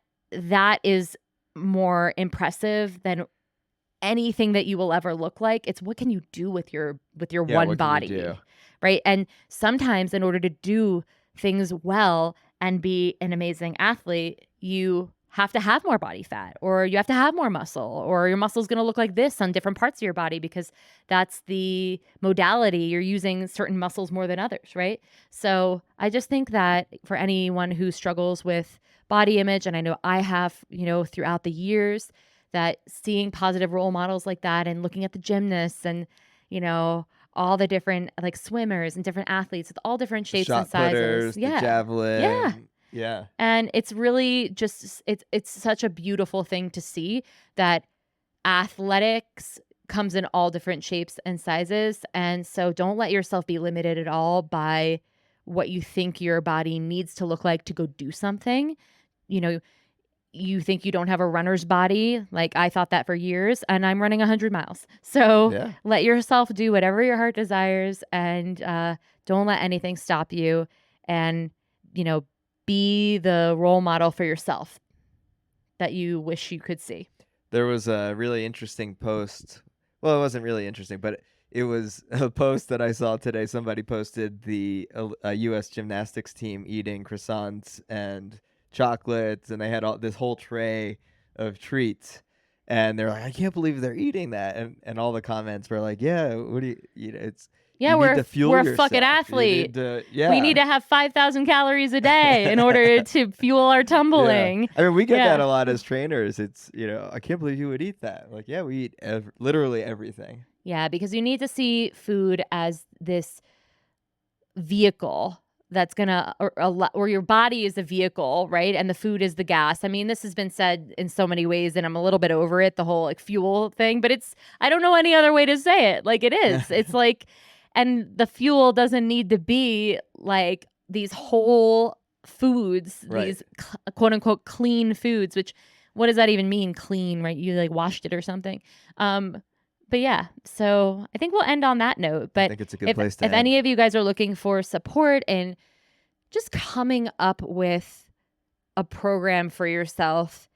is more impressive than anything that you will ever look like. It's what can you do with your one body, right? And sometimes in order to do things well and be an amazing athlete, you have to have more body fat or you have to have more muscle or your muscle is going to look like this on different parts of your body because that's the modality. You're using certain muscles more than others, right? So I just think that for anyone who struggles with body image, and I know I have, throughout the years, that seeing positive role models like that and looking at the gymnasts and, all the different like swimmers and different athletes with all different The shapes and shot sizes. putters, the Yeah. Yeah. javelin. Yeah. And it's really just it's such a beautiful thing to see that athletics comes in all different shapes and sizes. And so don't let yourself be limited at all by what you think your body needs to look like to go do something. You know, you think you don't have a runner's body. Like I thought that for years, and I'm running 100 miles. So Yeah. let yourself do whatever your heart desires, and don't let anything stop you. And, you know, be the role model for yourself that you wish you could see. There was a really interesting post. Well, it wasn't really interesting, but it was a post that I saw today. Somebody posted the U.S. gymnastics team eating croissants and chocolates, and they had all this whole tray of treats. And they're like, I can't believe they're eating that. And all the comments were like, yeah, what do you know, it's Yeah, you need to fuel we're a yourself. fucking You athlete. need to, We need yeah. to have 5,000 calories a day in order to fuel our Yeah. tumbling. I mean, we get that Yeah. a lot as trainers. It's, I can't believe you would eat that. Like, yeah, we eat literally everything. Yeah, because you need to see food as this vehicle that's gonna, or your body is a vehicle, right? And the food is the gas. I mean, this has been said in so many ways, and I'm a little bit over it, the whole like fuel thing, but I don't know any other way to say it. Like it is. It's like, and the fuel doesn't need to be like these whole foods, Right. these quote unquote clean foods, which what does that even mean? Clean, right? You like washed it or something. But yeah, so I think we'll end on that note. I But think it's a good place to if end. any of you guys are looking for support and just coming up with a program for yourself,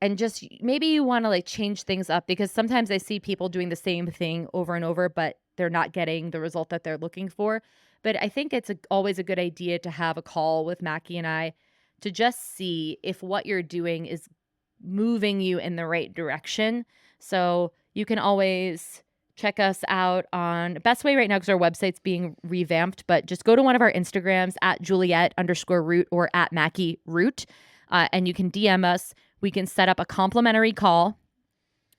and just maybe you want to like change things up, because sometimes I see people doing the same thing over and over, but they're not getting the result that they're looking for. But I think it's always a good idea to have a call with Mackie and I to just see if what you're doing is moving you in the right direction. So you can always check us out on best way right now because our website's being revamped, but just go to one of our Instagrams at Juliet_root or at Mackie Root, and you can DM us. We can set up a complimentary call.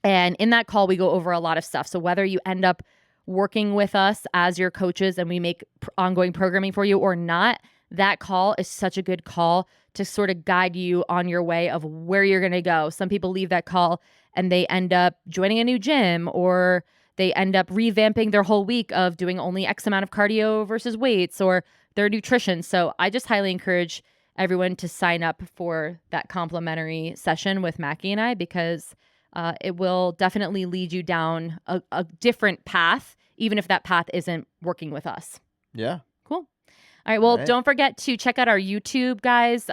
And in that call, we go over a lot of stuff. So whether you end up working with us as your coaches and we make ongoing programming for you or not, that call is such a good call to sort of guide you on your way of where you're going to go. Some people leave that call and they end up joining a new gym, or they end up revamping their whole week of doing only X amount of cardio versus weights or their nutrition. So I just highly encourage everyone to sign up for that complimentary session with Mackie and I, because it will definitely lead you down a different path, even if that path isn't working with us. Yeah. Cool. All right. Well, right. Don't forget to check out our YouTube, guys.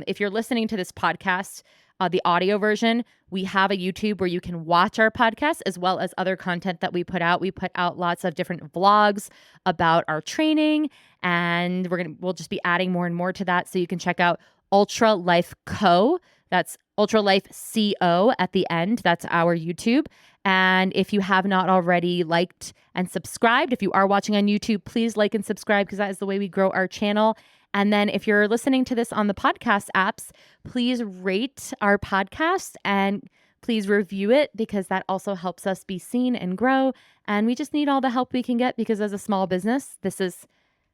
If you're listening to this podcast, the audio version, we have a YouTube where you can watch our podcast as well as other content that we put out. We put out lots of different vlogs about our training, and we'll just be adding more and more to that. So you can check out Ultra Life Co. That's Ultra Life CO at the end. That's our YouTube. And if you have not already liked and subscribed, if you are watching on YouTube, please like and subscribe, because that is the way we grow our channel. And then if you're listening to this on the podcast apps, please rate our podcast and please review it, because that also helps us be seen and grow. And we just need all the help we can get, because as a small business, this is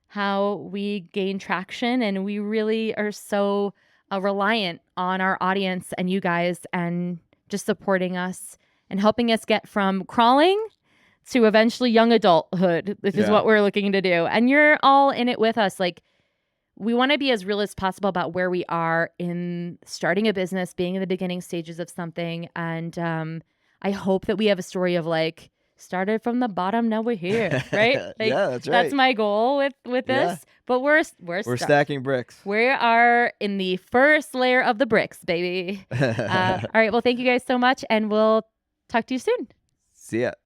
how we gain traction. And we really are so reliant on our audience and you guys, and just supporting us and helping us get from crawling to eventually young adulthood, which is what we're looking to do. And you're all in it with us. Like, we want to be as real as possible about where we are in starting a business, being in the beginning stages of something. And I hope that we have a story of like, started from the bottom, now we're here, right? Like, yeah, that's right. That's my goal with this. But we're stacking bricks. We are in the first layer of the bricks, baby. All right. Well, thank you guys so much, and we'll talk to you soon. See ya.